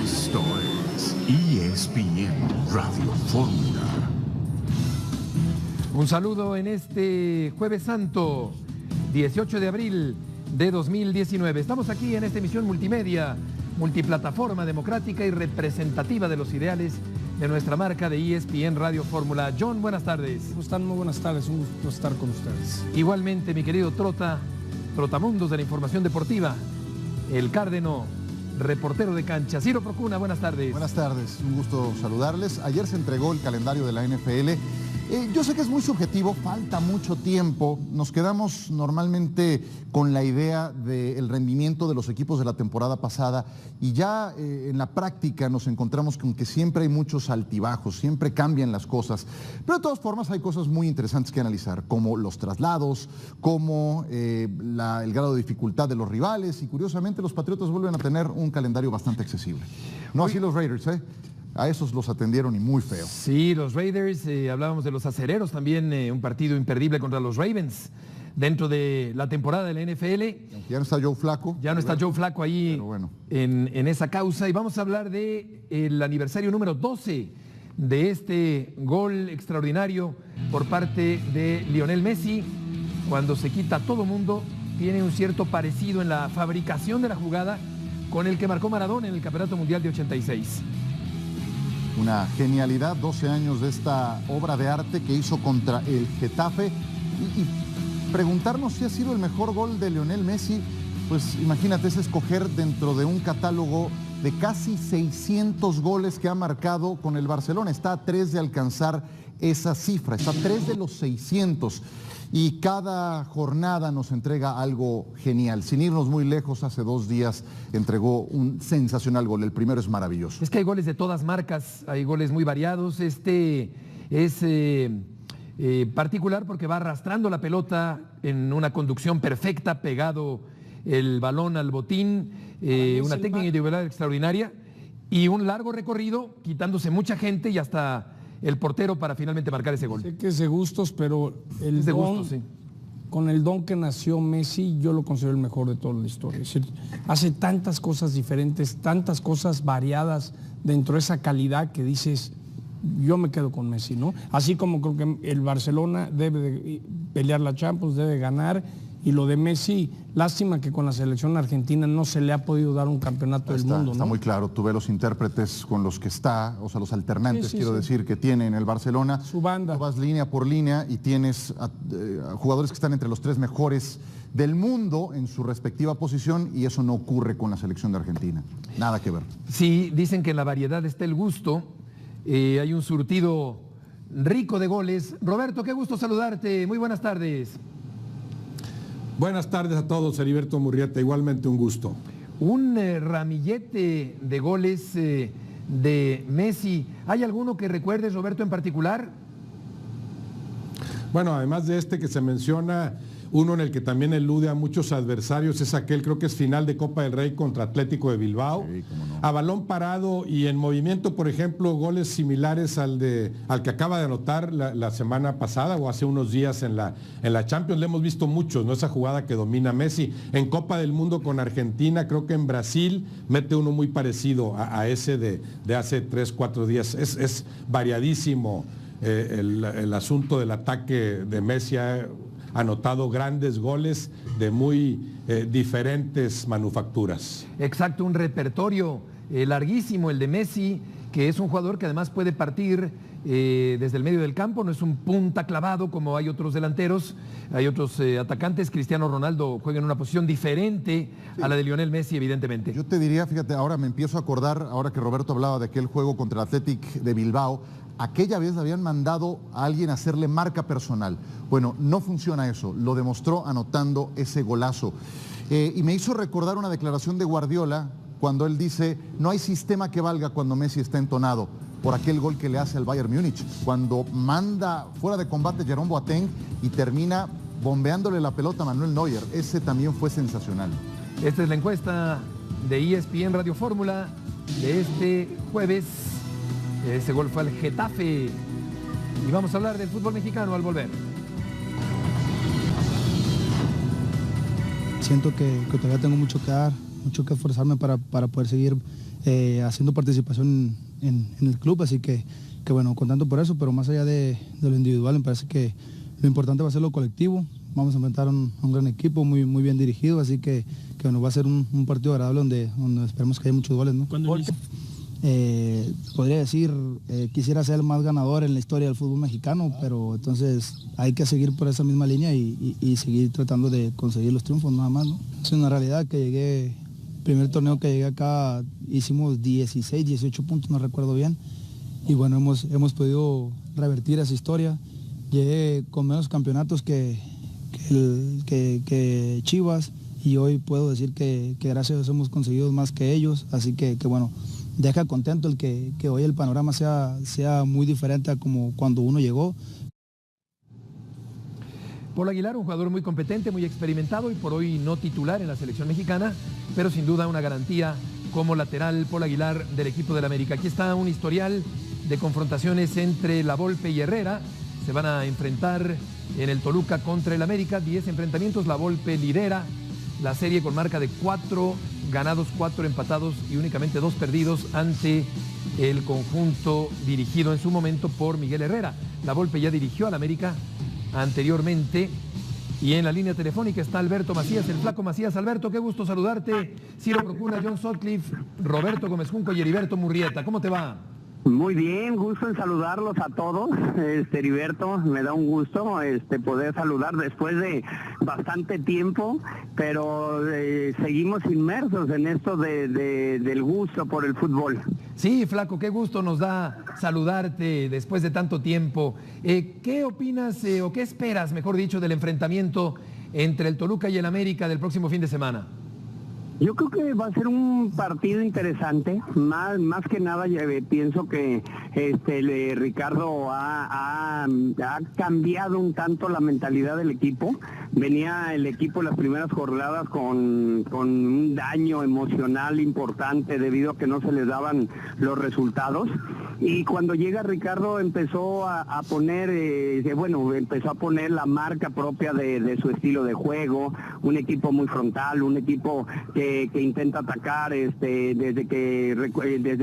Esto es ESPN Radio Fórmula. Un saludo en este Jueves Santo, 18 de abril de 2019. Estamos aquí en esta emisión multimedia, multiplataforma, democrática y representativa de los ideales de nuestra marca de ESPN Radio Fórmula. John, buenas tardes. ¿Cómo están? Muy buenas tardes, un gusto estar con ustedes. Igualmente, mi querido Trotamundos de la información deportiva, el cárdeno, reportero de cancha. Ciro Procuna, buenas tardes. Buenas tardes, un gusto saludarles. Ayer se entregó el calendario de la NFL. Yo sé que es muy subjetivo, falta mucho tiempo. Nos quedamos normalmente con la idea del rendimiento de los equipos de la temporada pasada y ya en la práctica nos encontramos con que siempre hay muchos altibajos, siempre cambian las cosas. Pero de todas formas hay cosas muy interesantes que analizar, como los traslados, como el grado de dificultad de los rivales y curiosamente los Patriotas vuelven a tener un calendario bastante accesible. No así los Raiders, ¿eh? A esos los atendieron y muy feo. Sí, los Raiders, hablábamos de los acereros también, un partido imperdible contra los Ravens dentro de la temporada de la NFL. Ya no está Joe Flacco. Ya no está Joe Flacco ahí bueno. en esa causa. Y vamos a hablar del aniversario número 12 de este gol extraordinario por parte de Lionel Messi. Cuando se quita a todo mundo, tiene un cierto parecido en la fabricación de la jugada con el que marcó Maradona en el Campeonato Mundial de 86. Una genialidad, 12 años de esta obra de arte que hizo contra el Getafe. Y preguntarnos si ha sido el mejor gol de Lionel Messi, pues imagínate, es escoger dentro de un catálogo de casi 600 goles que ha marcado con el Barcelona. Está a 3 de alcanzar esa cifra, está a 3 de los 600. Y cada jornada nos entrega algo genial. Sin irnos muy lejos, hace 2 días entregó un sensacional gol. El primero es maravilloso. Es que hay goles de todas marcas, hay goles muy variados. Este es particular porque va arrastrando la pelota en una conducción perfecta, pegado el balón al botín, una técnica individual extraordinaria y un largo recorrido, quitándose mucha gente y hasta el portero para finalmente marcar ese gol. Sé que es de gustos, pero con el don que nació Messi, yo lo considero el mejor de toda la historia. Es decir, hace tantas cosas diferentes, tantas cosas variadas dentro de esa calidad que dices, yo me quedo con Messi, ¿no? Así como creo que el Barcelona debe de pelear la Champions, debe ganar. Y lo de Messi, lástima que con la selección argentina no se le ha podido dar un campeonato del mundo, ¿no? Está muy claro, tú ves los intérpretes con los que está, o sea, los alternantes, decir, que tiene en el Barcelona. Su banda. Tú vas línea por línea y tienes jugadores que están entre los 3 mejores del mundo en su respectiva posición y eso no ocurre con la selección de Argentina. Nada que ver. Sí, dicen que en la variedad está el gusto. Hay un surtido rico de goles. Roberto, qué gusto saludarte. Muy buenas tardes. Buenas tardes a todos, Heriberto Murrieta, igualmente un gusto. Un ramillete de goles de Messi. ¿Hay alguno que recuerdes, Roberto, en particular? Bueno, además de este que se menciona, uno en el que también elude a muchos adversarios es aquel, creo que es final de Copa del Rey contra Atlético de Bilbao. Sí, cómo no. A balón parado y en movimiento, por ejemplo, goles similares al que acaba de anotar la semana pasada o hace unos días en la Champions. Le hemos visto muchos, ¿no? Esa jugada que domina Messi. En Copa del Mundo con Argentina, creo que en Brasil mete uno muy parecido a ese de hace 3, 4 días. Es variadísimo el asunto del ataque de Messi. Ha anotado grandes goles de muy diferentes manufacturas. Exacto, un repertorio larguísimo el de Messi, que es un jugador que además puede partir desde el medio del campo, no es un punta clavado como hay otros delanteros, hay otros atacantes. Cristiano Ronaldo juega en una posición diferente a la de Lionel Messi, evidentemente. Yo te diría, fíjate, ahora me empiezo a acordar, ahora que Roberto hablaba de aquel juego contra el Athletic de Bilbao, aquella vez le habían mandado a alguien a hacerle marca personal. Bueno, no funciona eso, lo demostró anotando ese golazo. Y me hizo recordar una declaración de Guardiola cuando él dice, no hay sistema que valga cuando Messi está entonado, por aquel gol que le hace al Bayern Múnich, cuando manda fuera de combate Jerome Boateng y termina bombeándole la pelota a Manuel Neuer. Ese también fue sensacional. Esta es la encuesta de ESPN Radio Fórmula de este jueves. Ese gol fue al Getafe. Y vamos a hablar del fútbol mexicano al volver. Siento que todavía tengo mucho que dar, mucho que esforzarme para poder seguir haciendo participación en el club, así que bueno, contento por eso, pero más allá de lo individual, me parece que lo importante va a ser lo colectivo. Vamos a enfrentar a un gran equipo, muy bien dirigido, así que bueno, va a ser un partido agradable donde esperemos que haya muchos goles, ¿no? Podría decir, quisiera ser el más ganador en la historia del fútbol mexicano, pero entonces hay que seguir por esa misma línea y seguir tratando de conseguir los triunfos nada más, ¿no? Es una realidad que primer torneo que llegué acá hicimos 16, 18 puntos, no recuerdo bien, y bueno, hemos podido revertir esa historia. Llegué con menos campeonatos que Chivas, y hoy puedo decir que gracias a eso hemos conseguido más que ellos, así que bueno, deja contento el que hoy el panorama sea muy diferente a como cuando uno llegó. Paul Aguilar, un jugador muy competente, muy experimentado y por hoy no titular en la selección mexicana, pero sin duda una garantía como lateral Paul Aguilar del equipo del América. Aquí está un historial de confrontaciones entre La Volpe y Herrera. Se van a enfrentar en el Toluca contra el América, 10 enfrentamientos. La Volpe lidera la serie con marca de 4 ganados, 4 empatados y únicamente 2 perdidos ante el conjunto dirigido en su momento por Miguel Herrera. La Volpe ya dirigió al América anteriormente. Y en la línea telefónica está Alberto Macías, el Flaco Macías. Alberto, qué gusto saludarte. Ciro Procuna, John Sutcliffe, Roberto Gómez Junco y Heriberto Murrieta. ¿Cómo te va? Muy bien, gusto en saludarlos a todos. Heriberto, me da un gusto poder saludar después de bastante tiempo, pero seguimos inmersos en esto del gusto por el fútbol. Sí, Flaco, qué gusto nos da saludarte después de tanto tiempo. ¿Qué opinas o qué esperas, mejor dicho, del enfrentamiento entre el Toluca y el América del próximo fin de semana? Yo creo que va a ser un partido interesante, más que nada pienso que Ricardo ha cambiado un tanto la mentalidad del equipo. Venía el equipo en las primeras jornadas con un daño emocional importante debido a que no se les daban los resultados. Y cuando llega Ricardo empezó a poner, empezó a poner la marca propia de su estilo de juego, un equipo muy frontal, un equipo que intenta atacar desde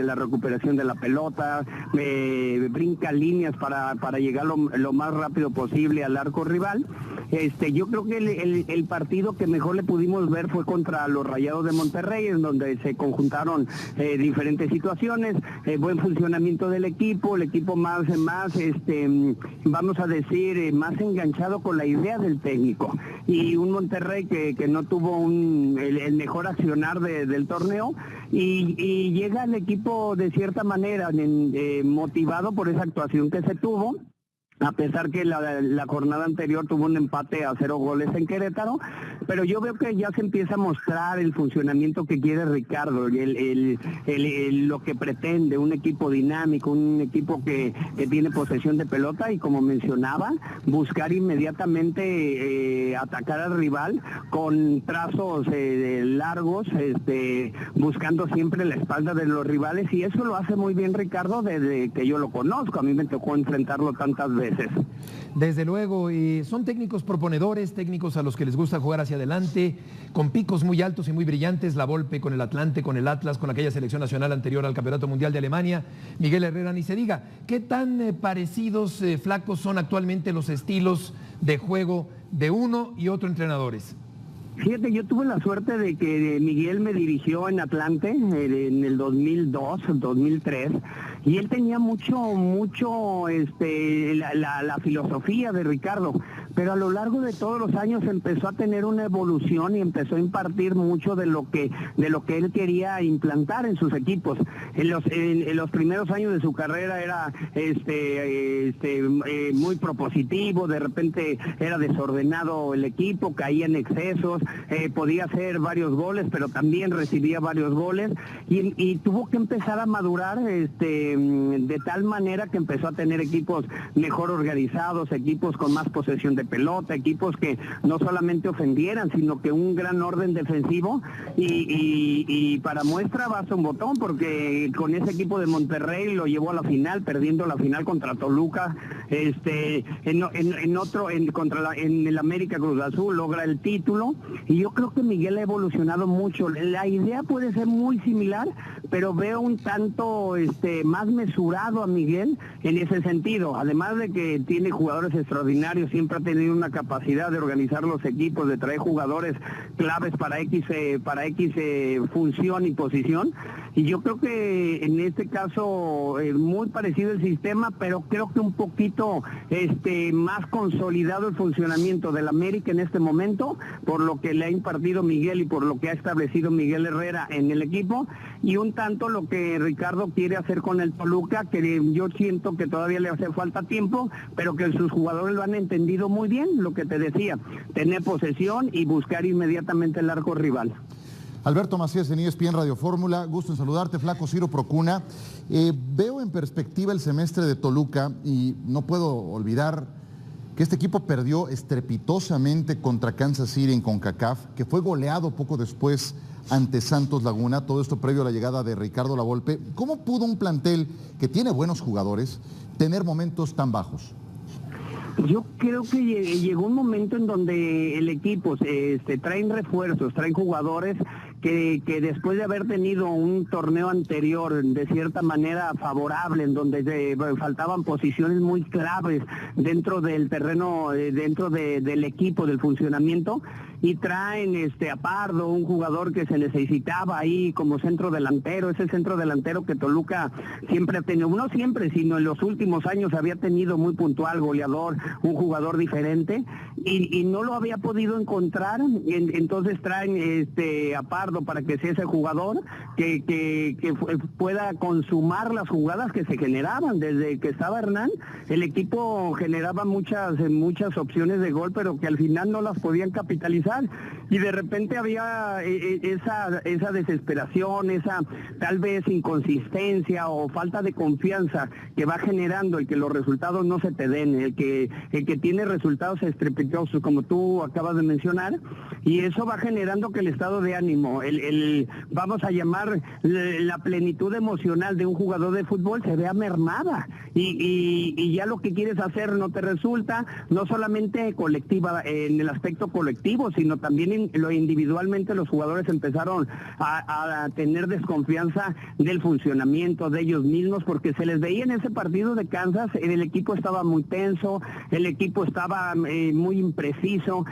la recuperación de la pelota, brinca líneas para llegar lo más rápido posible al arco rival. Yo creo que el partido que mejor le pudimos ver fue contra los Rayados de Monterrey, en donde se conjuntaron diferentes situaciones, buen funcionamiento del equipo, el equipo más vamos a decir, más enganchado con la idea del técnico, y un Monterrey que no tuvo el mejor accionar del torneo, y llega el equipo de cierta manera motivado por esa actuación que se tuvo, a pesar que la jornada anterior tuvo un empate a 0 goles en Querétaro, pero yo veo que ya se empieza a mostrar el funcionamiento que quiere Ricardo, lo que pretende, un equipo dinámico, un equipo que tiene posesión de pelota y, como mencionaba, buscar inmediatamente atacar al rival con trazos largos, buscando siempre la espalda de los rivales, y eso lo hace muy bien Ricardo desde que yo lo conozco. A mí me tocó enfrentarlo tantas veces. Desde luego, son técnicos proponedores, técnicos a los que les gusta jugar hacia adelante, con picos muy altos y muy brillantes. La Volpe con el Atlante, con el Atlas, con aquella selección nacional anterior al Campeonato Mundial de Alemania. Miguel Herrera, ni se diga. ¿Qué tan parecidos, Flacos, son actualmente los estilos de juego de uno y otro entrenadores? Fíjate, yo tuve la suerte de que Miguel me dirigió en Atlante en el 2002, 2003, y él tenía mucho la filosofía de Ricardo, pero a lo largo de todos los años empezó a tener una evolución y empezó a impartir mucho de lo que él quería implantar en sus equipos. En los primeros años de su carrera era muy propositivo, de repente era desordenado el equipo, caía en excesos, podía hacer varios goles, pero también recibía varios goles, y tuvo que empezar a madurar de tal manera que empezó a tener equipos mejor organizados, equipos con más posesión de pelota, equipos que no solamente ofendieran, sino que un gran orden defensivo, y para muestra basta un botón, porque con ese equipo de Monterrey lo llevó a la final, perdiendo la final contra Toluca en el América Cruz Azul logra el título, y yo creo que Miguel ha evolucionado mucho. La idea puede ser muy similar, pero veo un tanto más mesurado a Miguel en ese sentido. Además de que tiene jugadores extraordinarios, siempre ha tenido una capacidad de organizar los equipos, de traer jugadores claves para X función y posición. Y yo creo que en este caso muy parecido el sistema, pero creo que un poquito más consolidado el funcionamiento del América en este momento, por lo que le ha impartido Miguel y por lo que ha establecido Miguel Herrera en el equipo, y un tanto lo que Ricardo quiere hacer con el Toluca, que yo siento que todavía le hace falta tiempo, pero que sus jugadores lo han entendido muy bien, lo que te decía, tener posesión y buscar inmediatamente el arco rival. Alberto Macías en ESPN Radio Fórmula, gusto en saludarte, Flaco. Ciro Procuna. Veo en perspectiva el semestre de Toluca y no puedo olvidar que este equipo perdió estrepitosamente contra Kansas City en CONCACAF, que fue goleado poco después ante Santos Laguna, todo esto previo a la llegada de Ricardo Lavolpe. ¿Cómo pudo un plantel que tiene buenos jugadores tener momentos tan bajos? Yo creo que llegó un momento en donde el equipo traen refuerzos, traen jugadores que después de haber tenido un torneo anterior de cierta manera favorable, en donde faltaban posiciones muy claves dentro del terreno, dentro del equipo, del funcionamiento, y traen a Pardo, un jugador que se necesitaba ahí como centro delantero, ese centro delantero que Toluca siempre ha tenido, no siempre, sino en los últimos años había tenido muy puntual, goleador, un jugador diferente, y no lo había podido encontrar. Entonces traen a Pardo para que sea ese jugador que pueda consumar las jugadas que se generaban. Desde que estaba Hernán, el equipo generaba muchas opciones de gol, pero que al final no las podían capitalizar, y de repente había esa desesperación, esa tal vez inconsistencia o falta de confianza que va generando el que los resultados no se te den, el que tiene resultados estrepitosos como tú acabas de mencionar, y eso va generando que el estado de ánimo, vamos a llamar la plenitud emocional de un jugador de fútbol se vea mermada, y ya lo que quieres hacer no te resulta, no solamente colectiva, en el aspecto colectivo, sino también individualmente los jugadores empezaron a tener desconfianza del funcionamiento de ellos mismos, porque se les veía en ese partido de Kansas, el equipo estaba muy tenso, el equipo estaba muy impreciso,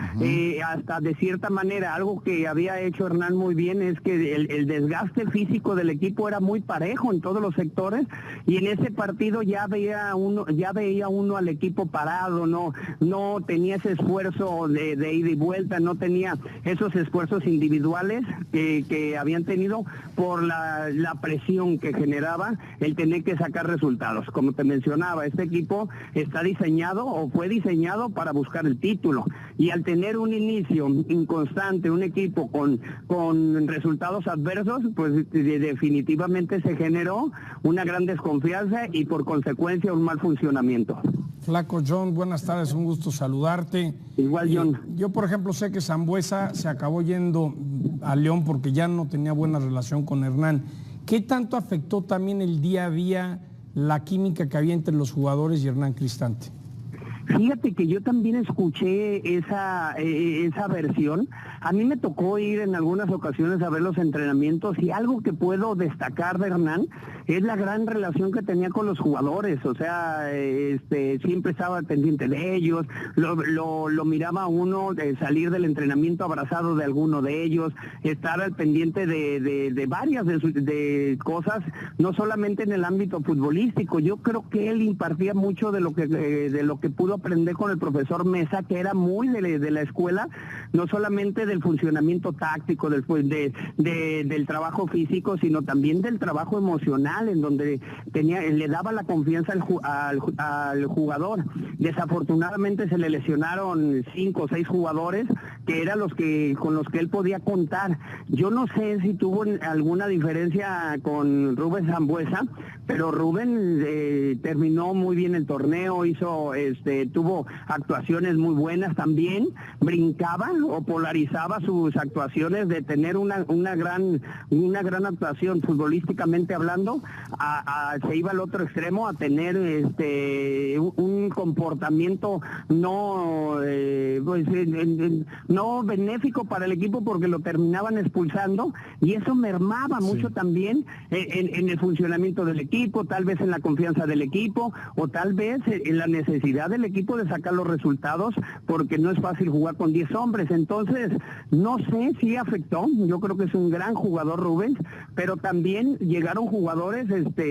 hasta de cierta manera, algo que había hecho Hernán muy bien es que el desgaste físico del equipo era muy parejo en todos los sectores, y en ese partido ya veía uno al equipo parado, no tenía ese esfuerzo de ida y vuelta, no tenía esos esfuerzos individuales que habían tenido por la presión que generaba el tener que sacar resultados. Como te mencionaba, este equipo está diseñado o fue diseñado para buscar el título, y al tener un inicio inconstante, un equipo con resultados adversos, pues definitivamente se generó una gran desconfianza y por consecuencia un mal funcionamiento. Flaco, John, buenas tardes, un gusto saludarte. Igual, John. Yo, por ejemplo, sé que Sambueza se acabó yendo a León porque ya no tenía buena relación con Hernán. ¿Qué tanto afectó también el día a día la química que había entre los jugadores y Hernán Cristante? Fíjate que yo también escuché esa versión. A mí me tocó ir en algunas ocasiones a ver los entrenamientos, y algo que puedo destacar de Hernán es la gran relación que tenía con los jugadores. O sea, siempre estaba pendiente de ellos, lo miraba uno salir del entrenamiento abrazado de alguno de ellos, estar al pendiente de varias de cosas, no solamente en el ámbito futbolístico. Yo creo que él impartía mucho de lo que pudo aprender con el profesor Mesa, que era muy de la escuela, no solamente del funcionamiento táctico, del trabajo físico, sino también del trabajo emocional, en donde le daba la confianza al jugador. Desafortunadamente se le lesionaron 5 o 6 jugadores que eran con los que él podía contar. Yo no sé si tuvo alguna diferencia con Rubén Sambueza, pero Rubén terminó muy bien el torneo, tuvo actuaciones muy buenas también, brincaba o polarizaba pasaba sus actuaciones de tener una gran actuación futbolísticamente hablando, se iba al otro extremo a tener un comportamiento no benéfico para el equipo, porque lo terminaban expulsando, y eso mermaba mucho también en el funcionamiento del equipo, tal vez en la confianza del equipo, o tal vez en la necesidad del equipo de sacar los resultados, porque no es fácil jugar con 10 hombres. Entonces, no sé si afectó. Yo creo que es un gran jugador Rubens, pero también llegaron jugadores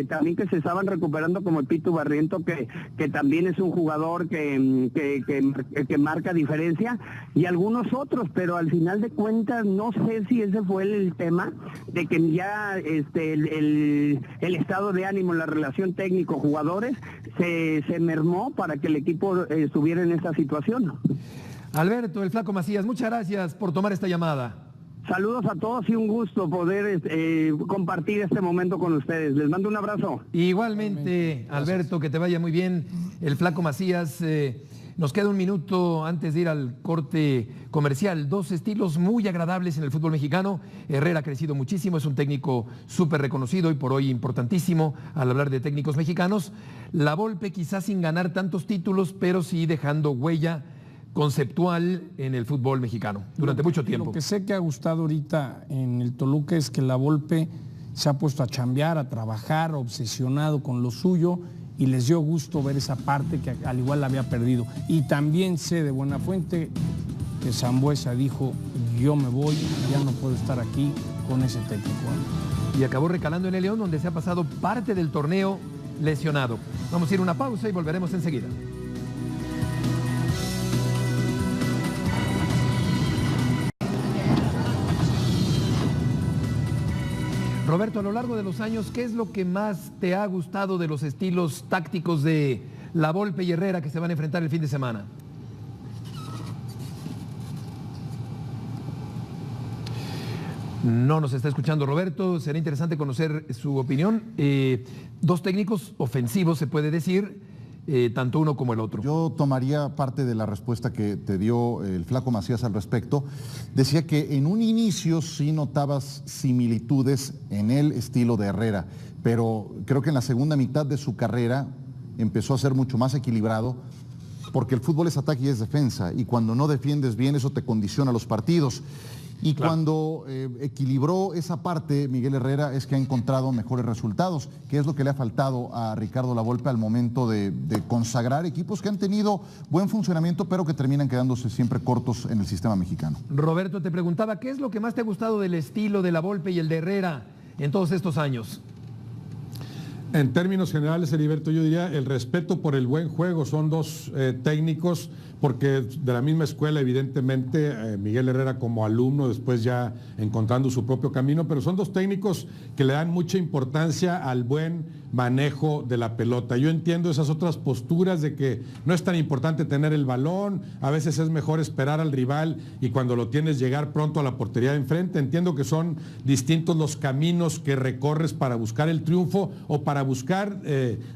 también que se estaban recuperando, como el Pitu Barriento, que también es un jugador que marca diferencia, y algunos otros, pero al final de cuentas no sé si ese fue el tema, de que ya el estado de ánimo, la relación técnico-jugadores se mermó para que el equipo estuviera en esta situación. Alberto, el Flaco Macías, muchas gracias por tomar esta llamada. Saludos a todos y un gusto poder compartir este momento con ustedes. Les mando un abrazo. Igualmente, Alberto, que te vaya muy bien. El Flaco Macías, nos queda un minuto antes de ir al corte comercial. Dos estilos muy agradables en el fútbol mexicano. Herrera ha crecido muchísimo, es un técnico súper reconocido y por hoy importantísimo al hablar de técnicos mexicanos. La Volpe quizás sin ganar tantos títulos, pero sí dejando huella conceptual en el fútbol mexicano durante mucho tiempo. Lo que sé que ha gustado ahorita en el Toluca es que la Volpe se ha puesto a chambear, a trabajar, obsesionado con lo suyo, y les dio gusto ver esa parte que al igual la había perdido. Y también sé de buena fuente que Sambuesa dijo: yo me voy, ya no puedo estar aquí con ese técnico. Y acabó recalando en el León, donde se ha pasado parte del torneo lesionado. Vamos a ir a una pausa y volveremos enseguida. Roberto, a lo largo de los años, ¿qué es lo que más te ha gustado de los estilos tácticos de la Volpe y Herrera que se van a enfrentar el fin de semana? No nos está escuchando Roberto, será interesante conocer su opinión. Dos técnicos ofensivos, se puede decir, tanto uno como el otro. Yo tomaría parte de la respuesta que te dio el Flaco Macías al respecto. Decía que en un inicio sí notabas similitudes en el estilo de Herrera, pero creo que en la segunda mitad de su carrera empezó a ser mucho más equilibrado, porque el fútbol es ataque y es defensa, y cuando no defiendes bien eso te condiciona los partidos. Y claro, cuando equilibró esa parte, Miguel Herrera, es que ha encontrado mejores resultados, que es lo que le ha faltado a Ricardo Lavolpe al momento de consagrar equipos que han tenido buen funcionamiento, pero que terminan quedándose siempre cortos en el sistema mexicano. Roberto, te preguntaba, ¿qué es lo que más te ha gustado del estilo de Lavolpe y el de Herrera en todos estos años? En términos generales, Heriberto, yo diría el respeto por el buen juego. Son dos técnicos, porque de la misma escuela, evidentemente, Miguel Herrera como alumno, después ya encontrando su propio camino, pero son dos técnicos que le dan mucha importancia al buen manejo de la pelota. Yo entiendo esas otras posturas de que no es tan importante tener el balón, a veces es mejor esperar al rival y cuando lo tienes llegar pronto a la portería de enfrente. Entiendo que son distintos los caminos que recorres para buscar el triunfo o para buscar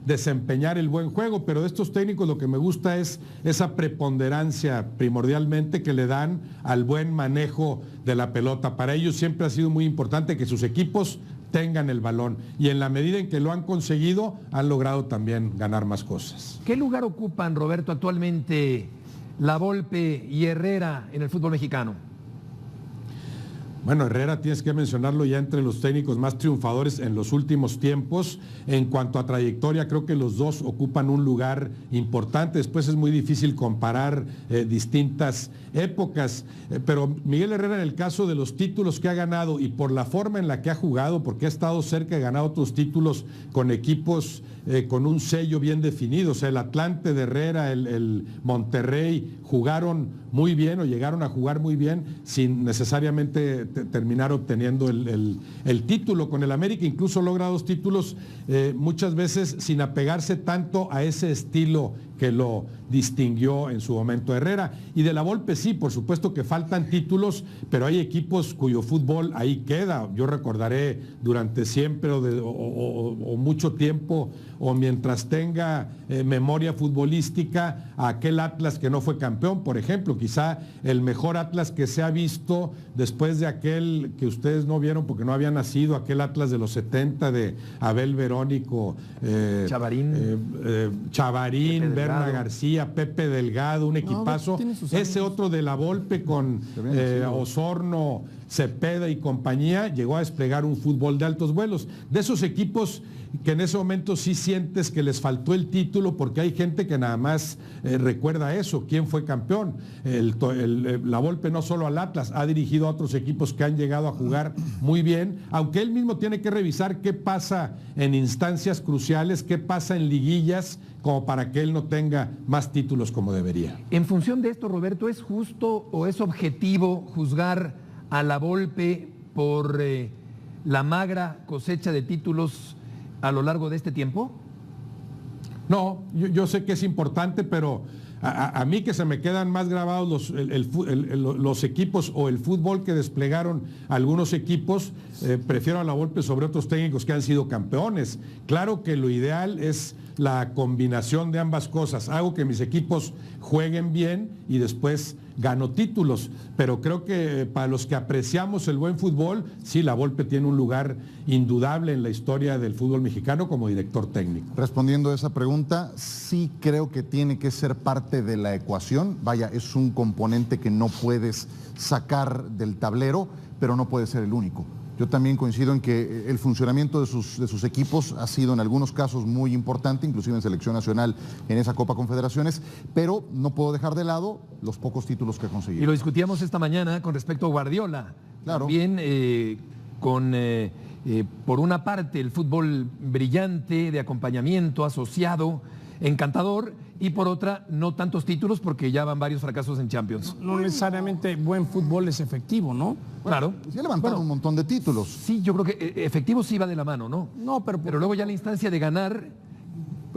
desempeñar el buen juego, pero de estos técnicos lo que me gusta es esa preponderancia primordialmente que le dan al buen manejo de la pelota. Para ellos siempre ha sido muy importante que sus equipos tengan el balón, y en la medida en que lo han conseguido, han logrado también ganar más cosas. ¿Qué lugar ocupan, Roberto, actualmente Lavolpe y Herrera en el fútbol mexicano? Bueno, Herrera tienes que mencionarlo ya entre los técnicos más triunfadores en los últimos tiempos. En cuanto a trayectoria, creo que los dos ocupan un lugar importante. Después es muy difícil comparar distintas épocas, pero Miguel Herrera, en el caso de los títulos que ha ganado y por la forma en la que ha jugado, porque ha estado cerca de ganar otros títulos con equipos con un sello bien definido, o sea, el Atlante de Herrera, el Monterrey, jugaron muy bien o llegaron a jugar muy bien sin necesariamente terminar obteniendo el título. Con el América incluso logra dos títulos muchas veces sin apegarse tanto a ese estilo que lo distinguió en su momento Herrera. Y de la Volpe sí, por supuesto que faltan títulos, pero hay equipos cuyo fútbol ahí queda. Yo recordaré durante siempre o mucho tiempo, o mientras tenga memoria futbolística, a aquel Atlas que no fue campeón, por ejemplo, quizá el mejor Atlas que se ha visto después de aquel que ustedes no vieron porque no había nacido, aquel Atlas de los 70 de Abel Verónico, Chavarín, Berna García, Pepe Delgado, un equipazo. Ese otro de la Volpe con Osorno, Cepeda y compañía, llegó a desplegar un fútbol de altos vuelos. De esos equipos que en ese momento sí sientes que les faltó el título, porque hay gente que nada más recuerda eso, quién fue campeón. La Volpe no solo al Atlas, ha dirigido a otros equipos que han llegado a jugar muy bien, aunque él mismo tiene que revisar qué pasa en instancias cruciales, qué pasa en liguillas, como para que él no tenga más títulos como debería. En función de esto, Roberto, ¿es justo o es objetivo juzgar a la Volpe por la magra cosecha de títulos a lo largo de este tiempo? No, yo sé que es importante, pero a mí que se me quedan más grabados los equipos o el fútbol que desplegaron algunos equipos, prefiero a la Volpe sobre otros técnicos que han sido campeones. Claro que lo ideal es la combinación de ambas cosas. Hago que mis equipos jueguen bien y después gano títulos, pero creo que para los que apreciamos el buen fútbol, sí, la Volpe tiene un lugar indudable en la historia del fútbol mexicano como director técnico. Respondiendo a esa pregunta, sí creo que tiene que ser parte de la ecuación. Vaya, es un componente que no puedes sacar del tablero, pero no puede ser el único. Yo también coincido en que el funcionamiento de sus equipos ha sido en algunos casos muy importante, inclusive en selección nacional en esa Copa Confederaciones, pero no puedo dejar de lado los pocos títulos que ha conseguido. Y lo discutíamos esta mañana con respecto a Guardiola. Claro. También por una parte el fútbol brillante, de acompañamiento, asociado, encantador, y por otra no tantos títulos porque ya van varios fracasos en Champions. No necesariamente buen fútbol es efectivo, ¿no? Claro. Sí ha levantado un montón de títulos. Sí, yo creo que efectivo sí va de la mano, ¿no? No, pero luego ya la instancia de ganar,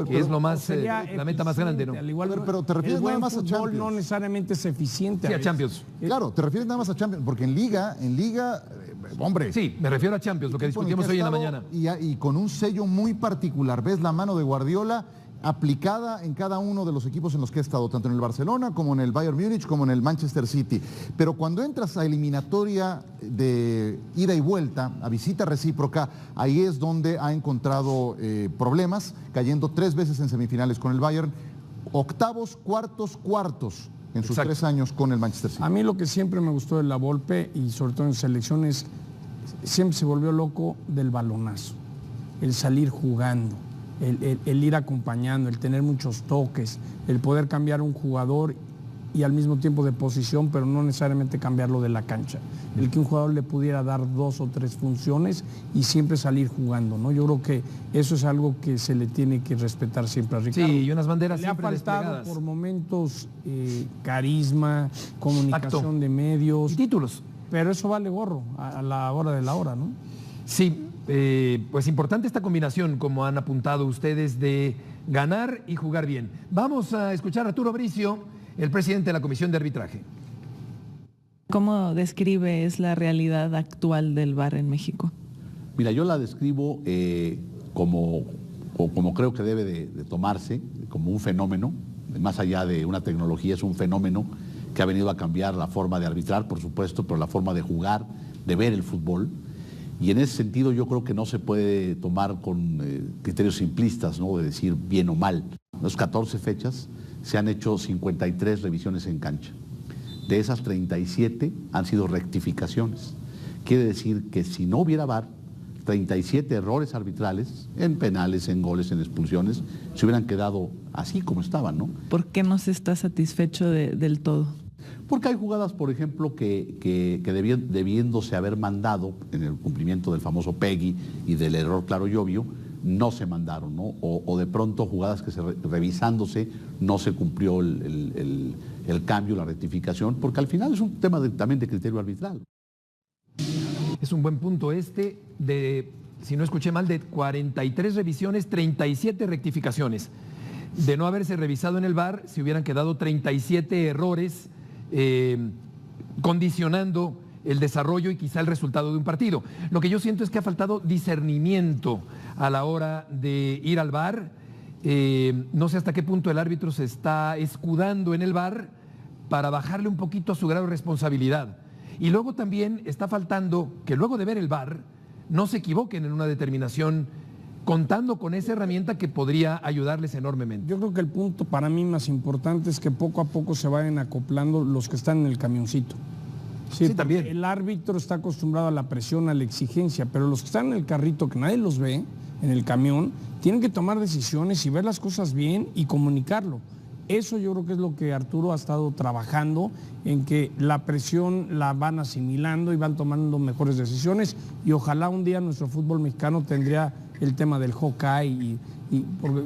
que es lo más, la meta más grande, ¿no? Al igual, pero te refieres nada más a Champions. No necesariamente es eficiente. Sí, a Champions. Claro, te refieres nada más a Champions, porque en Liga, hombre. Sí, me refiero a Champions, lo que discutimos hoy en la mañana. Y con un sello muy particular. Ves la mano de Guardiola aplicada en cada uno de los equipos en los que he estado, tanto en el Barcelona como en el Bayern Múnich como en el Manchester City. Pero cuando entras a eliminatoria de ida y vuelta, a visita recíproca, ahí es donde ha encontrado problemas, cayendo 3 veces en semifinales con el Bayern, octavos, cuartos en sus 3 años con el Manchester City. A mí lo que siempre me gustó de la Volpe, y sobre todo en selecciones, siempre se volvió loco del balonazo, el salir jugando. El ir acompañando, el tener muchos toques, el poder cambiar un jugador y al mismo tiempo de posición, pero no necesariamente cambiarlo de la cancha. El que un jugador le pudiera dar 2 o 3 funciones y siempre salir jugando, ¿no? Yo creo que eso es algo que se le tiene que respetar siempre a Ricardo. Sí, y unas banderas le ha siempre faltado desplegadas. por momentos carisma, comunicación de medios. Y títulos. Pero eso vale gorro a la hora de la hora, ¿no? Sí. Pues importante esta combinación, como han apuntado ustedes, de ganar y jugar bien. Vamos a escuchar a Arturo Bricio, el presidente de la Comisión de Arbitraje. ¿Cómo describes la realidad actual del VAR en México? Mira, yo la describo como creo que debe de tomarse, como un fenómeno, más allá de una tecnología, es un fenómeno que ha venido a cambiar la forma de arbitrar, por supuesto, pero la forma de jugar, de ver el fútbol. Y en ese sentido yo creo que no se puede tomar con criterios simplistas, ¿no? De decir bien o mal. En las 14 fechas se han hecho 53 revisiones en cancha. De esas 37 han sido rectificaciones. Quiere decir que si no hubiera VAR, 37 errores arbitrales, en penales, en goles, en expulsiones, se hubieran quedado así como estaban, ¿no? ¿Por qué no se está satisfecho del todo? Porque hay jugadas, por ejemplo, que debiéndose haber mandado en el cumplimiento del famoso PEGI y del error claro y obvio, no se mandaron, ¿no? O de pronto jugadas que revisándose no se cumplió el cambio, la rectificación, porque al final es un tema también de criterio arbitral. Es un buen punto de, si no escuché mal, de 43 revisiones, 37 rectificaciones. de no haberse revisado en el VAR, se hubieran quedado 37 errores condicionando el desarrollo y quizá el resultado de un partido. Lo que yo siento es que ha faltado discernimiento a la hora de ir al VAR. No sé hasta qué punto el árbitro se está escudando en el VAR para bajarle un poquito a su grado de responsabilidad. Y luego también está faltando que luego de ver el VAR no se equivoquen en una determinación contando con esa herramienta que podría ayudarles enormemente. Yo creo que el punto para mí más importante es que poco a poco se vayan acoplando los que están en el camioncito. Sí, también. El árbitro está acostumbrado a la presión, a la exigencia, pero los que están en el carrito, que nadie los ve, en el camión, tienen que tomar decisiones y ver las cosas bien y comunicarlo. Eso yo creo que es lo que Arturo ha estado trabajando, en que la presión la van asimilando y van tomando mejores decisiones, y ojalá un día nuestro fútbol mexicano tendría el tema del hockey porque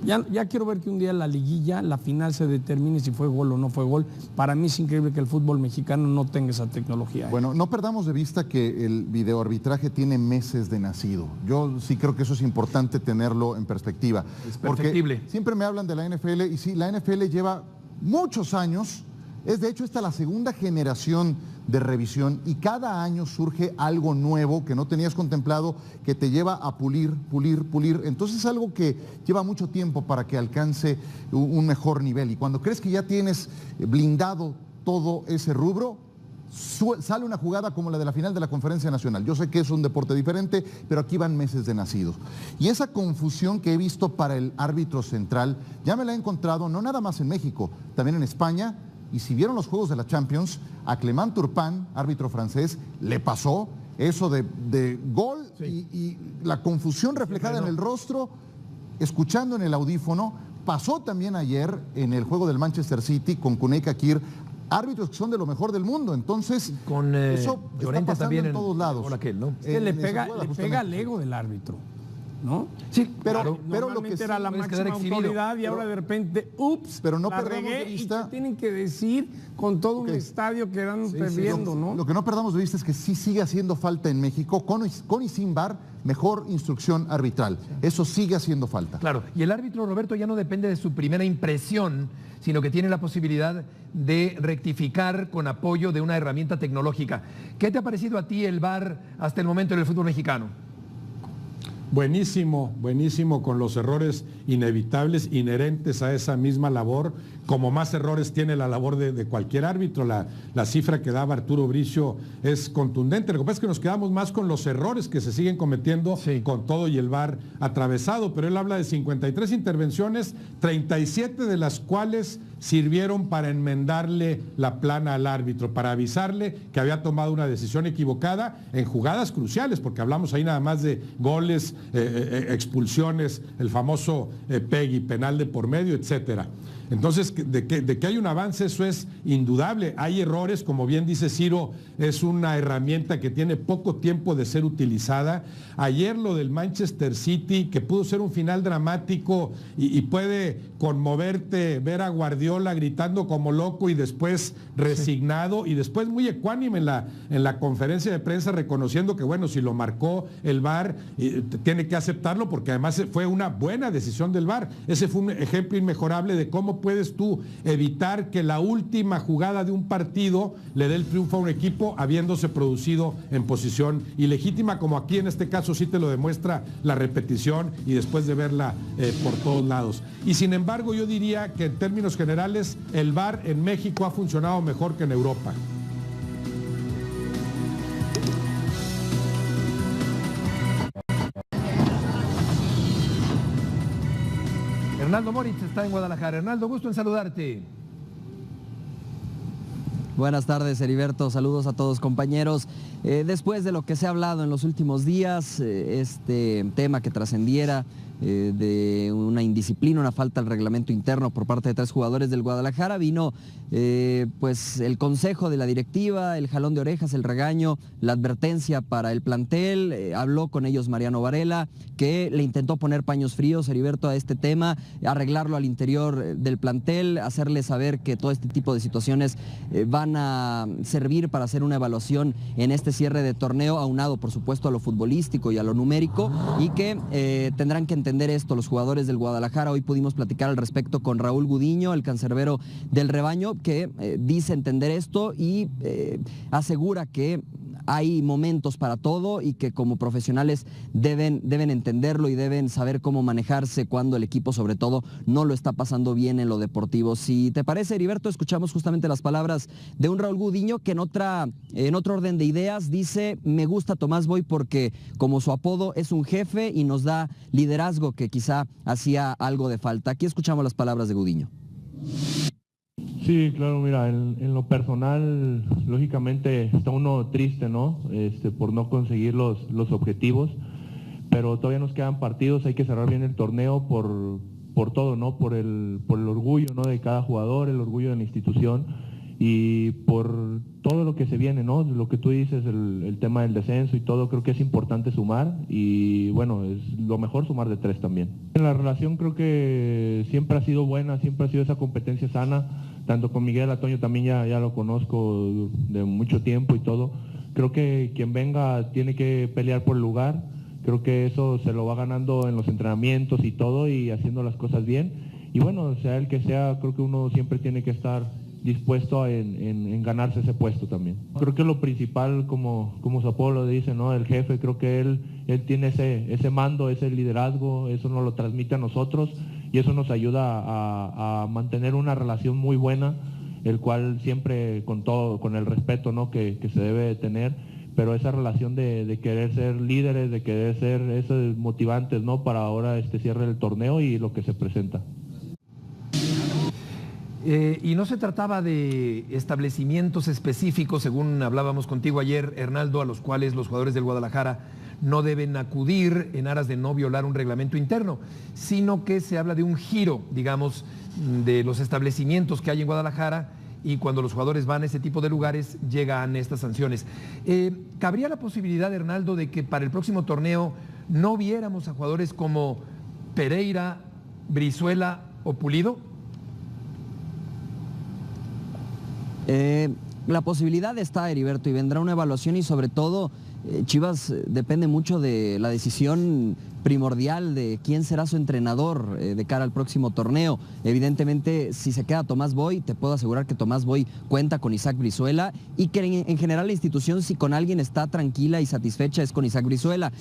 ya quiero ver que un día la liguilla, la final se determine si fue gol o no fue gol. Para mí es increíble que el fútbol mexicano no tenga esa tecnología. Bueno, no perdamos de vista que el videoarbitraje tiene meses de nacido. Yo sí creo que eso es importante tenerlo en perspectiva. Es perfectible. Porque siempre me hablan de la NFL y sí, la NFL lleva muchos años. Es de hecho esta la segunda generación de revisión y cada año surge algo nuevo que no tenías contemplado, que te lleva a pulir. Entonces es algo que lleva mucho tiempo para que alcance un mejor nivel. Y cuando crees que ya tienes blindado todo ese rubro, sale una jugada como la de la final de la Conferencia Nacional. Yo sé que es un deporte diferente, pero aquí van meses de nacidos. Y esa confusión que he visto para el árbitro central, ya me la he encontrado no nada más en México, también en España. Y si vieron los juegos de la Champions, a Clément Turpin, árbitro francés, le pasó eso de gol, sí. y la confusión reflejada en el rostro, escuchando en el audífono. Pasó también ayer en el juego del Manchester City con Cuney Kakir, árbitros que son de lo mejor del mundo. Entonces, con eso está pasando también en todos lados. Aquel, ¿no? Es que le pega al ego del árbitro, ¿no? Sí, pero lo que era la máxima autoridad y ahora de repente, pero no perdamos de vista, y tienen que decir con todo un estadio que eran perdiendo, ¿no? Lo que no perdamos de vista es que sí sigue haciendo falta en México, con y sin VAR, mejor instrucción arbitral. Eso sigue haciendo falta. Claro, y el árbitro, Roberto, ya no depende de su primera impresión, sino que tiene la posibilidad de rectificar con apoyo de una herramienta tecnológica. ¿Qué te ha parecido a ti el VAR hasta el momento en el fútbol mexicano? Buenísimo, con los errores inevitables, inherentes a esa misma labor, como más errores tiene la labor de cualquier árbitro. La cifra que daba Arturo Bricio es contundente. Lo que pasa es que nos quedamos más con los errores que se siguen cometiendo, con todo y el VAR atravesado, pero él habla de 53 intervenciones, 37 de las cuales sirvieron para enmendarle la plana al árbitro, para avisarle que había tomado una decisión equivocada en jugadas cruciales, porque hablamos ahí nada más de goles, expulsiones, el famoso PEGI, penal de por medio, etcétera. Entonces, de que hay un avance, eso es indudable. Hay errores, como bien dice Ciro, es una herramienta que tiene poco tiempo de ser utilizada. Ayer lo del Manchester City, que pudo ser un final dramático y puede conmoverte ver a Guardiola gritando como loco y después resignado y después muy ecuánime en la conferencia de prensa reconociendo que, bueno, si lo marcó el VAR, tiene que aceptarlo porque además fue una buena decisión del VAR. Ese fue un ejemplo inmejorable de cómo puedes tú evitar que la última jugada de un partido le dé el triunfo a un equipo habiéndose producido en posición ilegítima, como aquí en este caso sí te lo demuestra la repetición y después de verla por todos lados. Y sin embargo yo diría que en términos generales el VAR en México ha funcionado mejor que en Europa. Hernaldo Moritz está en Guadalajara. Hernaldo, gusto en saludarte. Buenas tardes, Heriberto. Saludos a todos, compañeros. Después de lo que se ha hablado en los últimos días, este tema que trascendiera de una indisciplina, una falta al reglamento interno por parte de 3 jugadores del Guadalajara, vino pues el consejo de la directiva, el jalón de orejas, el regaño, la advertencia para el plantel. Habló con ellos Mariano Varela, que le intentó poner paños fríos, Heriberto, a este tema, arreglarlo al interior del plantel, hacerle saber que todo este tipo de situaciones van van a servir para hacer una evaluación en este cierre de torneo, aunado por supuesto a lo futbolístico y a lo numérico, y que tendrán que entender esto los jugadores del Guadalajara. Hoy pudimos platicar al respecto con Raúl Gudiño, el cancerbero del rebaño, que dice entender esto y asegura que hay momentos para todo y que como profesionales deben entenderlo y deben saber cómo manejarse cuando el equipo, sobre todo, no lo está pasando bien en lo deportivo. Si te parece, Heriberto, escuchamos justamente las palabras de un Raúl Gudiño que en otro orden de ideas dice: me gusta Tomás Boy porque como su apodo es un jefe y nos da liderazgo que quizá hacía algo de falta. Aquí escuchamos las palabras de Gudiño. Sí, claro, mira, en lo personal, lógicamente está uno triste, ¿no? Por no conseguir los objetivos, pero todavía nos quedan partidos, hay que cerrar bien el torneo por todo, ¿no? Por el orgullo, ¿no? De cada jugador, el orgullo de la institución y por todo lo que se viene, ¿no? Lo que tú dices, el tema del descenso y todo, creo que es importante sumar y bueno, es lo mejor sumar de 3 también. La relación creo que siempre ha sido buena, siempre ha sido esa competencia sana. Tanto con Miguel Atoño también ya lo conozco de mucho tiempo y todo. Creo que quien venga tiene que pelear por el lugar. Creo que eso se lo va ganando en los entrenamientos y todo y haciendo las cosas bien. Y bueno, sea el que sea, creo que uno siempre tiene que estar dispuesto en ganarse ese puesto también. Creo que lo principal, como su apodo lo dice, ¿no? El jefe, creo que él tiene ese mando, ese liderazgo, eso nos lo transmite a nosotros y eso nos ayuda a mantener una relación muy buena, el cual siempre con el respeto, ¿no? que se debe tener, pero esa relación de querer ser líderes, de querer ser esos motivantes, ¿no? Para ahora cierre el torneo y lo que se presenta. Y no se trataba de establecimientos específicos, según hablábamos contigo ayer, Hernaldo, a los cuales los jugadores del Guadalajara no deben acudir en aras de no violar un reglamento interno, sino que se habla de un giro, digamos, de los establecimientos que hay en Guadalajara y cuando los jugadores van a ese tipo de lugares llegan estas sanciones. ¿Cabría la posibilidad, Hernaldo, de que para el próximo torneo no viéramos a jugadores como Pereira, Brizuela o Pulido? La posibilidad está, Heriberto, y vendrá una evaluación y sobre todo Chivas depende mucho de la decisión primordial de quién será su entrenador de cara al próximo torneo. Evidentemente, si se queda Tomás Boy, te puedo asegurar que Tomás Boy cuenta con Isaac Brizuela y que en general la institución, si con alguien está tranquila y satisfecha, es con Isaac Brizuela.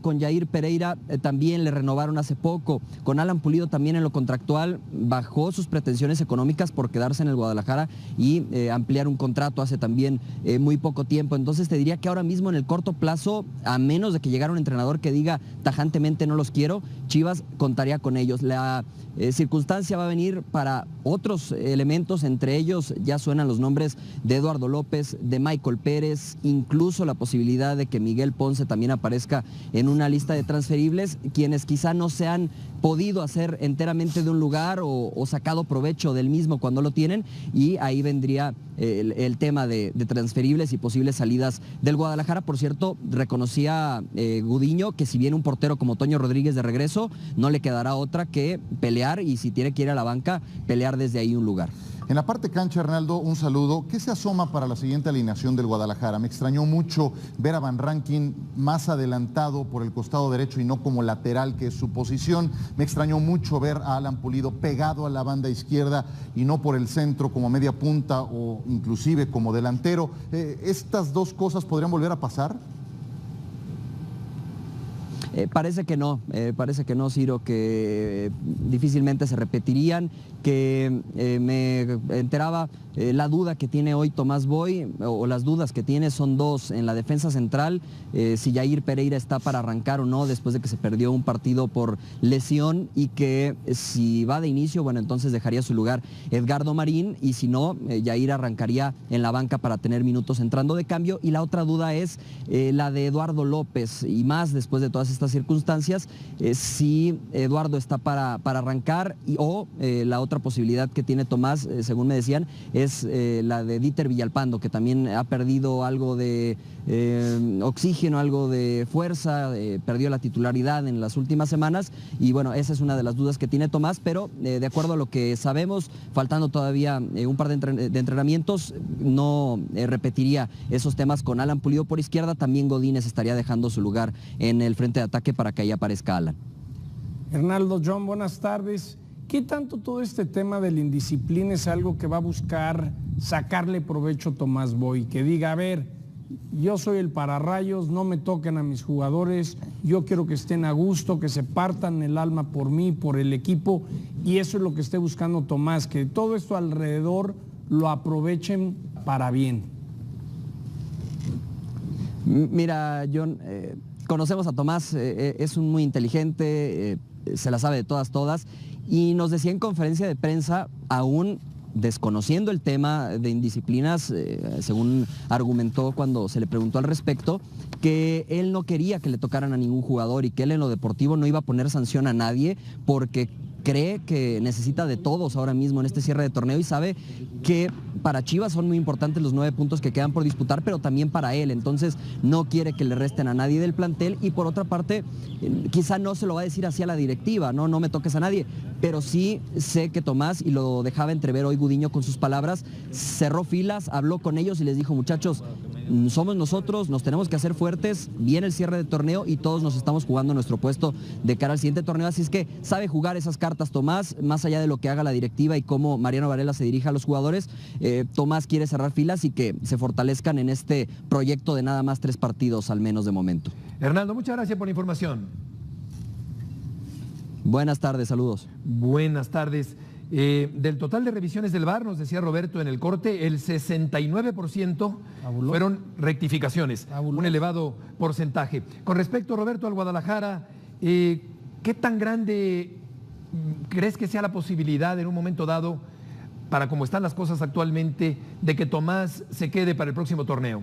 Con Jair Pereira también le renovaron hace poco. Con Alan Pulido también en lo contractual bajó sus pretensiones económicas por quedarse en el Guadalajara y ampliar un contrato hace también muy poco tiempo. Entonces te diría que ahora mismo en el corto plazo, a menos de que llegara un entrenador que diga tajantemente no los quiero, Chivas contaría con ellos. La circunstancia va a venir para otros elementos, entre ellos ya suenan los nombres de Eduardo López, de Michael Pérez, incluso la posibilidad de que Miguel Ponce también aparezca en una lista de transferibles, quienes quizá no se han podido hacer enteramente de un lugar o sacado provecho del mismo cuando lo tienen, y ahí vendría el tema de transferibles y posibles salidas del Guadalajara. Por cierto, reconocía Gudiño que si viene un portero como Toño Rodríguez de regreso, no le quedará otra que pelear y si tiene que ir a la banca, pelear desde ahí un lugar. En la parte cancha, Hernaldo, un saludo. ¿Qué se asoma para la siguiente alineación del Guadalajara? Me extrañó mucho ver a Van Rankin más adelantado por el costado derecho y no como lateral, que es su posición. Me extrañó mucho ver a Alan Pulido pegado a la banda izquierda y no por el centro como media punta o inclusive como delantero. ¿Estas dos cosas podrían volver a pasar? Parece que no, Ciro, que difícilmente se repetirían, que me enteraba la duda que tiene hoy Tomás Boy, o las dudas que tiene son dos: en la defensa central, si Jair Pereira está para arrancar o no después de que se perdió un partido por lesión, y que si va de inicio, bueno, entonces dejaría su lugar Edgardo Marín, y si no, Jair arrancaría en la banca para tener minutos entrando de cambio. Y la otra duda es la de Eduardo López, y más después de todas estas circunstancias, si Eduardo está para arrancar, o la otra posibilidad que tiene Tomás, según me decían, es la de Dieter Villalpando, que también ha perdido algo de oxígeno, algo de fuerza, perdió la titularidad en las últimas semanas y bueno, esa es una de las dudas que tiene Tomás, pero de acuerdo a lo que sabemos, faltando todavía un par de entrenamientos, no repetiría esos temas con Alan Pulido por izquierda. También Godínez estaría dejando su lugar en el frente de ataque para que ahí aparezca Alan. Hernaldo, John, buenas tardes. ¿Qué tanto todo este tema de la indisciplina es algo que va a buscar sacarle provecho Tomás Boy? Que diga, a ver, yo soy el pararrayos, no me toquen a mis jugadores, yo quiero que estén a gusto, que se partan el alma por mí, por el equipo, y eso es lo que esté buscando Tomás, que todo esto alrededor lo aprovechen para bien. Mira, John, conocemos a Tomás, es un muy inteligente, se la sabe de todas, y nos decía en conferencia de prensa, aún desconociendo el tema de indisciplinas, según argumentó cuando se le preguntó al respecto, que él no quería que le tocaran a ningún jugador y que él en lo deportivo no iba a poner sanción a nadie porque cree que necesita de todos ahora mismo en este cierre de torneo y sabe que para Chivas son muy importantes los 9 puntos que quedan por disputar, pero también para él. Entonces no quiere que le resten a nadie del plantel y por otra parte, quizá no se lo va a decir así a la directiva, no me toques a nadie, pero sí sé que Tomás, y lo dejaba entrever hoy Gudiño con sus palabras, cerró filas, habló con ellos y les dijo, muchachos, somos nosotros, nos tenemos que hacer fuertes, viene el cierre de torneo y todos nos estamos jugando nuestro puesto de cara al siguiente torneo, así es que sabe jugar esas cartas Tomás, más allá de lo que haga la directiva y cómo Mariano Varela se dirige a los jugadores. Tomás quiere cerrar filas y que se fortalezcan en este proyecto de nada más 3 partidos al menos de momento. Hernaldo, muchas gracias por la información. Buenas tardes, saludos. Buenas tardes. Del total de revisiones del VAR, nos decía Roberto en el corte, el 69% fueron rectificaciones, un elevado porcentaje. Con respecto, Roberto, al Guadalajara, ¿qué tan grande crees que sea la posibilidad en un momento dado, para cómo están las cosas actualmente, de que Tomás se quede para el próximo torneo?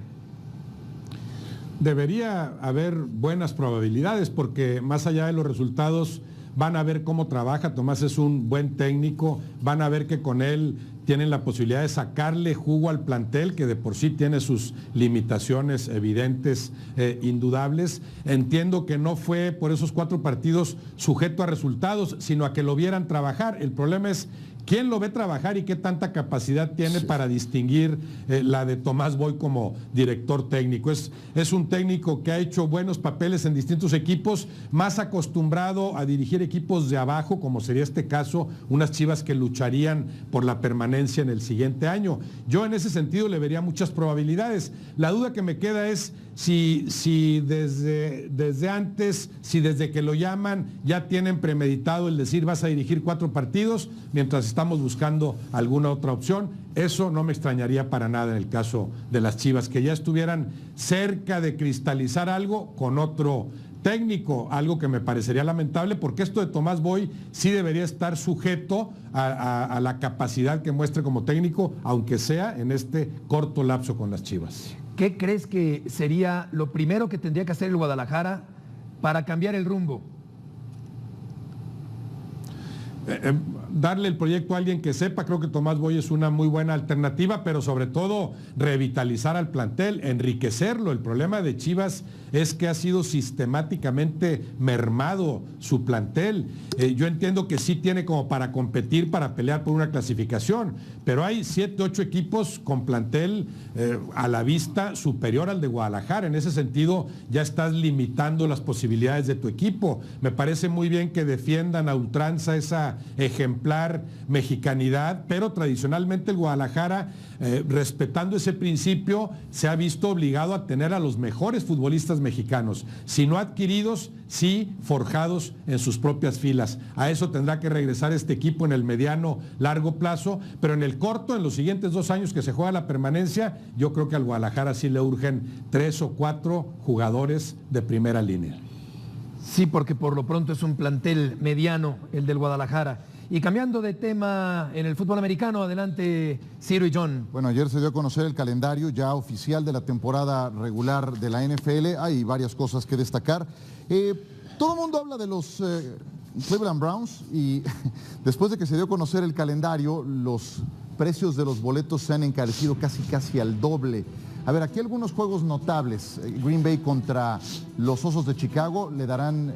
Debería haber buenas probabilidades porque más allá de los resultados van a ver cómo trabaja. Tomás es un buen técnico, van a ver que con él tienen la posibilidad de sacarle jugo al plantel, que de por sí tiene sus limitaciones evidentes, indudables. Entiendo que no fue por esos 4 partidos sujeto a resultados, sino a que lo vieran trabajar. El problema es quién lo ve trabajar y qué tanta capacidad tiene para distinguir la de Tomás Boy como director técnico. Es un técnico que ha hecho buenos papeles en distintos equipos, más acostumbrado a dirigir equipos de abajo, como sería este caso, unas Chivas que lucharían por la permanencia en el siguiente año. Yo en ese sentido le vería muchas probabilidades. La duda que me queda es si desde antes, si desde que lo llaman ya tienen premeditado el decir vas a dirigir 4 partidos, mientras estamos buscando alguna otra opción. Eso no me extrañaría para nada en el caso de las Chivas, que ya estuvieran cerca de cristalizar algo con otro técnico, algo que me parecería lamentable, porque esto de Tomás Boy sí debería estar sujeto a la capacidad que muestre como técnico, aunque sea en este corto lapso con las Chivas. ¿Qué crees que sería lo primero que tendría que hacer el Guadalajara para cambiar el rumbo? Darle el proyecto a alguien que sepa, creo que Tomás Boy es una muy buena alternativa, pero sobre todo revitalizar al plantel, enriquecerlo. El problema de Chivas es que ha sido sistemáticamente mermado su plantel. Yo entiendo que sí tiene como para competir, para pelear por una clasificación, pero hay 7, 8 equipos con plantel a la vista superior al de Guadalajara. En ese sentido ya estás limitando las posibilidades de tu equipo. Me parece muy bien que defiendan a ultranza esa ejemplar mexicanidad, pero tradicionalmente el Guadalajara, respetando ese principio, se ha visto obligado a tener a los mejores futbolistas mexicanos, si no adquiridos, sí forjados en sus propias filas. A eso tendrá que regresar este equipo en el mediano, largo plazo, pero en el corto, en los siguientes 2 años que se juega la permanencia, yo creo que al Guadalajara sí le urgen 3 o 4 jugadores de primera línea. Sí, porque por lo pronto es un plantel mediano el del Guadalajara. Y cambiando de tema en el fútbol americano, adelante Ciro y John. Bueno, ayer se dio a conocer el calendario ya oficial de la temporada regular de la NFL. Hay varias cosas que destacar. Todo el mundo habla de los Cleveland Browns y después de que se dio a conocer el calendario, los precios de los boletos se han encarecido casi al doble. A ver, aquí algunos juegos notables. Green Bay contra los Osos de Chicago le darán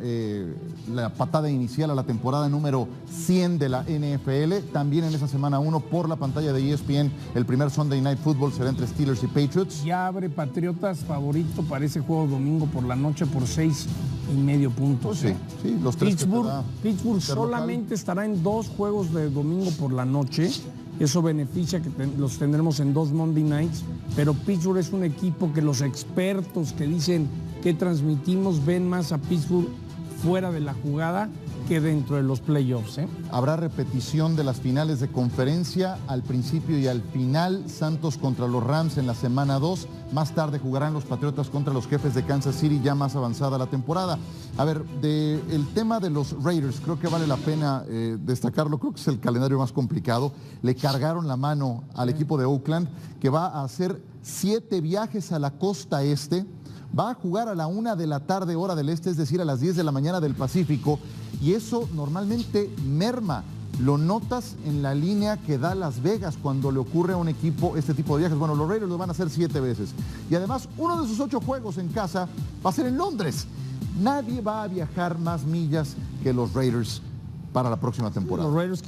la patada inicial a la temporada número 100 de la NFL. También en esa semana 1 por la pantalla de ESPN, el primer Sunday Night Football será entre Steelers y Patriots. Ya abre Patriotas favorito para ese juego domingo por la noche por 6.5 puntos. Pues sí, los tres Pittsburgh solamente estará en 2 juegos de domingo por la noche. Eso beneficia que los tendremos en 2 Monday Nights, pero Pittsburgh es un equipo que los expertos que dicen que transmitimos ven más a Pittsburgh fuera de la jugada que dentro de los playoffs. Habrá repetición de las finales de conferencia al principio y al final. Santos contra los Rams en la semana 2. Más tarde jugarán los Patriotas contra los Jefes de Kansas City, ya más avanzada la temporada. A ver, el tema de los Raiders, creo que vale la pena destacarlo. Creo que es el calendario más complicado. Le cargaron la mano al equipo de Oakland, que va a hacer 7 viajes a la costa este. Va a jugar a la 1 de la tarde, hora del este, es decir, a las 10 de la mañana del Pacífico. Y eso normalmente merma. Lo notas en la línea que da Las Vegas cuando le ocurre a un equipo este tipo de viajes. Bueno, los Raiders lo van a hacer 7 veces. Y además, uno de sus 8 juegos en casa va a ser en Londres. Nadie va a viajar más millas que los Raiders para la próxima temporada. Los Raiders